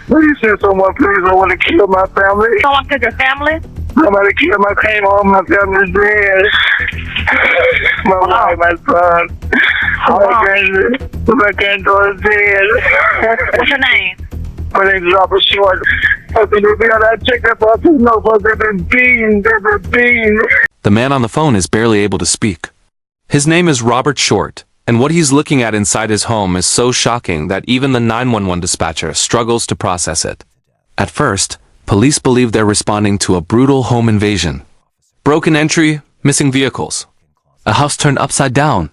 Please send someone, please. I want to kill my family. Someone killed your family? Somebody killed my came home, my family's dead. My wife, my son. My granddaughter's dead. What's your name? My name's Robert Short. I said, I checked up on two notebooks. They've been beaten. The man on the phone is barely able to speak. His name is Robert Short, and what he's looking at inside his home is so shocking that even the 911 dispatcher struggles to process it. At first, police believe they're responding to a brutal home invasion. Broken entry, missing vehicles. A house turned upside down.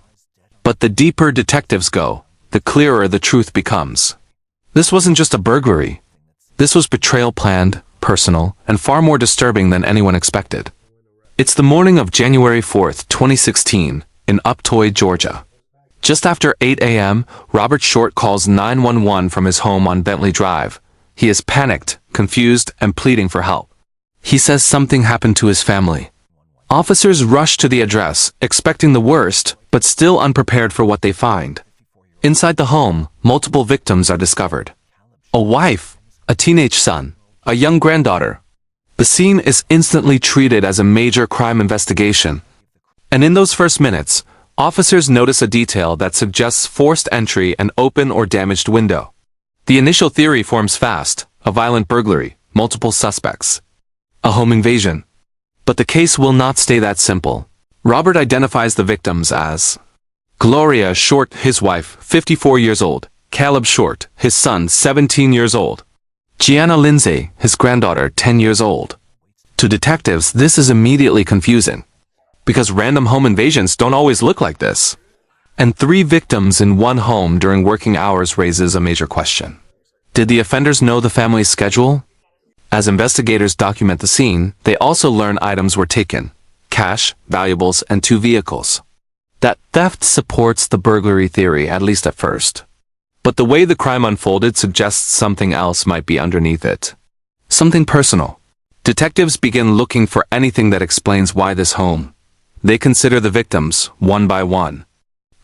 But the deeper detectives go, the clearer the truth becomes. This wasn't just a burglary. This was betrayal planned, personal, and far more disturbing than anyone expected. It's the morning of January 4th, 2016, in Uptoy, Georgia. Just after 8 a.m., Robert Short calls 911 from his home on Bentley Drive. He is panicked, confused, and pleading for help. He says something happened to his family. Officers rush to the address, expecting the worst, but still unprepared for what they find. Inside the home, multiple victims are discovered. A wife, a teenage son, a young granddaughter. The scene is instantly treated as a major crime investigation. And in those first minutes, officers notice a detail that suggests forced entry and open or damaged window. The initial theory forms fast: a violent burglary, multiple suspects, a home invasion. But the case will not stay that simple. Robert identifies the victims as Gloria Short, his wife, 54 years old, Caleb Short, his son, 17 years old, Gianna Lindsay, his granddaughter, 10 years old. To detectives, this is immediately confusing, because random home invasions don't always look like this. And 3 victims in one home during working hours raises a major question. Did the offenders know the family's schedule? As investigators document the scene, they also learn items were taken: cash, valuables, and 2 vehicles. That theft supports the burglary theory, at least at first. But the way the crime unfolded suggests something else might be underneath it. Something personal. Detectives begin looking for anything that explains why this home. They consider the victims, one by one.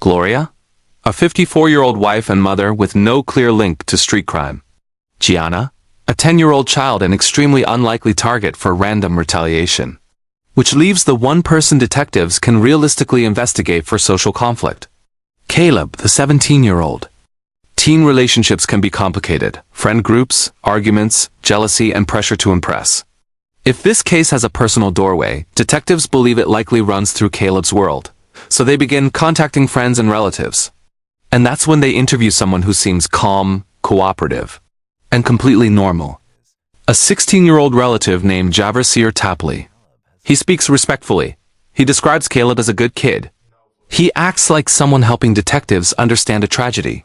Gloria, a 54-year-old wife and mother with no clear link to street crime. Gianna, a 10-year-old child and extremely unlikely target for random retaliation. Which leaves the one-person detectives can realistically investigate for social conflict. Caleb, the 17-year-old. Teen relationships can be complicated: friend groups, arguments, jealousy, and pressure to impress. If this case has a personal doorway, detectives believe it likely runs through Caleb's world, so they begin contacting friends and relatives. And that's when they interview someone who seems calm, cooperative, and completely normal. A 16-year-old relative named Javersier Tapley. He speaks respectfully. He describes Caleb as a good kid. He acts like someone helping detectives understand a tragedy.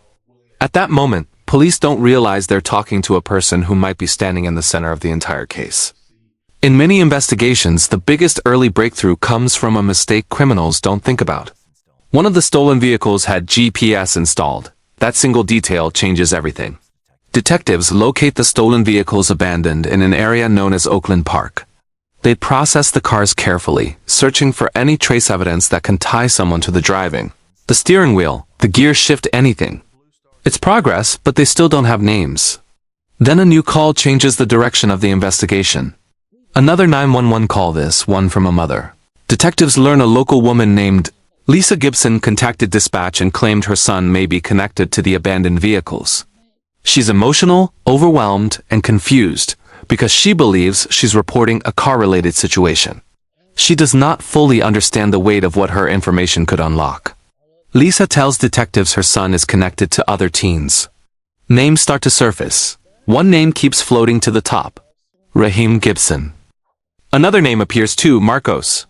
At that moment, police don't realize they're talking to a person who might be standing in the center of the entire case. In many investigations, the biggest early breakthrough comes from a mistake criminals don't think about. One of the stolen vehicles had GPS installed. That single detail changes everything. Detectives locate the stolen vehicles abandoned in an area known as Oakland Park. They process the cars carefully, searching for any trace evidence that can tie someone to the driving. The steering wheel, the gear shift, anything. It's progress, but they still don't have names. Then a new call changes the direction of the investigation. Another 911 call, this one from a mother. Detectives learn a local woman named Lisa Gibson contacted dispatch and claimed her son may be connected to the abandoned vehicles. She's emotional, overwhelmed, and confused because she believes she's reporting a car-related situation. She does not fully understand the weight of what her information could unlock. Lisa tells detectives her son is connected to other teens. Names start to surface. One name keeps floating to the top: Raheem Gibson. Another name appears too: Marcos.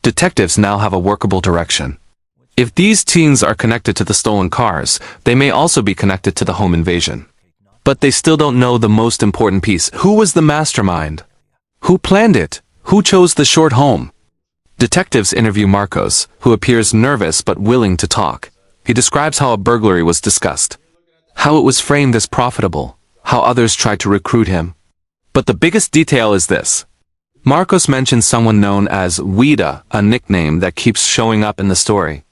Detectives now have a workable direction. If these teens are connected to the stolen cars, they may also be connected to the home invasion. But they still don't know the most important piece: who was the mastermind? Who planned it? Who chose the short home? Detectives interview Marcos, who appears nervous but willing to talk. He describes how a burglary was discussed, how it was framed as profitable, how others tried to recruit him. But the biggest detail is this. Marcos mentions someone known as Ouida, a nickname that keeps showing up in the story.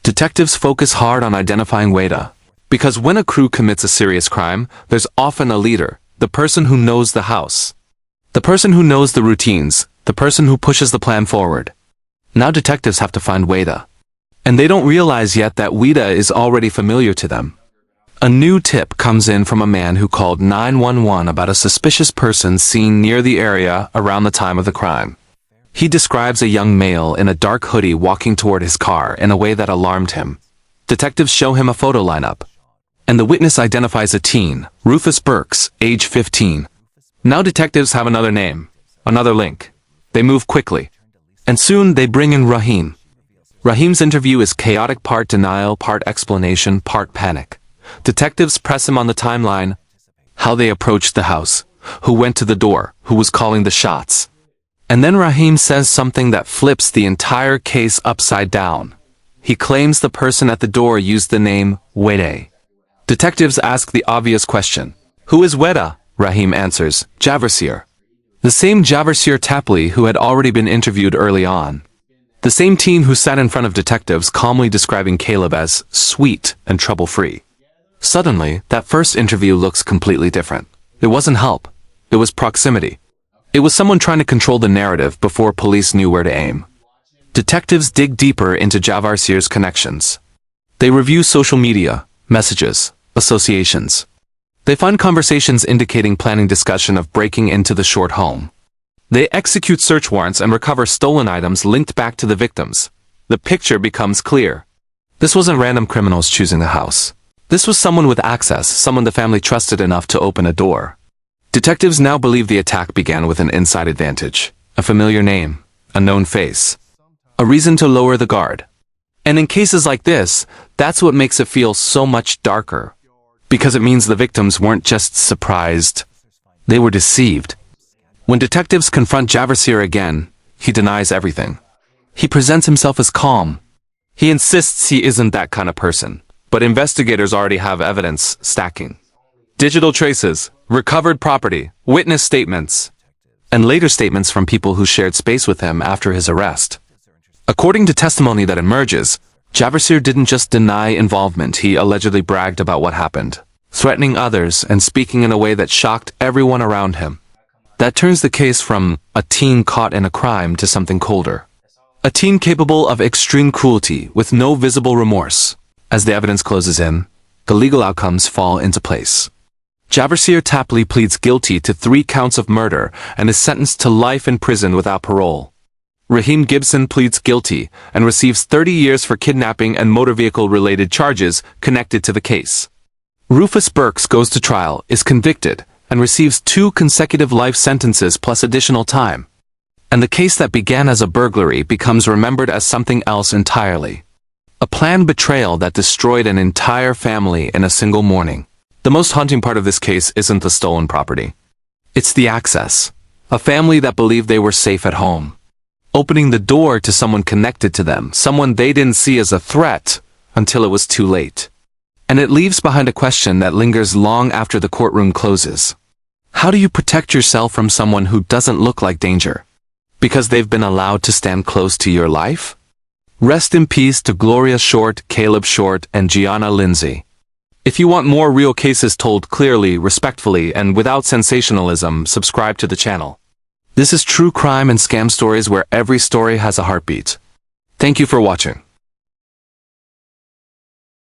Detectives focus hard on identifying Ouida, because when a crew commits a serious crime, there's often a leader, the person who knows the house. The person who knows the routines, the person who pushes the plan forward. Now detectives have to find Weda. And they don't realize yet that Weda is already familiar to them. A new tip comes in from a man who called 911 about a suspicious person seen near the area around the time of the crime. He describes a young male in a dark hoodie walking toward his car in a way that alarmed him. Detectives show him a photo lineup. And the witness identifies a teen, Rufus Burks, age 15. Now detectives have another name, another link. They move quickly. And soon they bring in Rahim. Rahim's interview is chaotic, part denial, part explanation, part panic. Detectives press him on the timeline, how they approached the house, who went to the door, who was calling the shots. And then Rahim says something that flips the entire case upside down. He claims the person at the door used the name Weda. Detectives ask the obvious question. Who is Weda? Rahim answers, Javersier. The same Javersier Tapley who had already been interviewed early on. The same teen who sat in front of detectives calmly describing Caleb as sweet and trouble-free. Suddenly, that first interview looks completely different. It wasn't help. It was proximity. It was someone trying to control the narrative before police knew where to aim. Detectives dig deeper into Javarsier's connections. They review social media, messages, associations. They find conversations indicating planning discussion of breaking into the Short home. They execute search warrants and recover stolen items linked back to the victims. The picture becomes clear. This wasn't random criminals choosing the house. This was someone with access, someone the family trusted enough to open a door. Detectives now believe the attack began with an inside advantage. A familiar name, a known face. A reason to lower the guard. And in cases like this, that's what makes it feel so much darker. Because it means the victims weren't just surprised, they were deceived. When detectives confront Javersier again, he denies everything. He presents himself as calm. He insists he isn't that kind of person, but investigators already have evidence stacking. Digital traces, recovered property, witness statements, and later statements from people who shared space with him after his arrest. According to testimony that emerges, Javersier didn't just deny involvement, he allegedly bragged about what happened, threatening others and speaking in a way that shocked everyone around him. That turns the case from a teen caught in a crime to something colder. A teen capable of extreme cruelty with no visible remorse. As the evidence closes in, the legal outcomes fall into place. Javersier Tapley pleads guilty to 3 counts of murder and is sentenced to life in prison without parole. Rahim Gibson pleads guilty and receives 30 years for kidnapping and motor vehicle-related charges connected to the case. Rufus Burks goes to trial, is convicted, and receives 2 consecutive life sentences plus additional time. And the case that began as a burglary becomes remembered as something else entirely. A planned betrayal that destroyed an entire family in a single morning. The most haunting part of this case isn't the stolen property. It's the access. A family that believed they were safe at home. Opening the door to someone connected to them, someone they didn't see as a threat until it was too late. And it leaves behind a question that lingers long after the courtroom closes. How do you protect yourself from someone who doesn't look like danger? Because they've been allowed to stand close to your life? Rest in peace to Gloria Short, Caleb Short, and Gianna Lindsay. If you want more real cases told clearly, respectfully, and without sensationalism, subscribe to the channel. This is true crime and scam stories where every story has a heartbeat. Thank you for watching.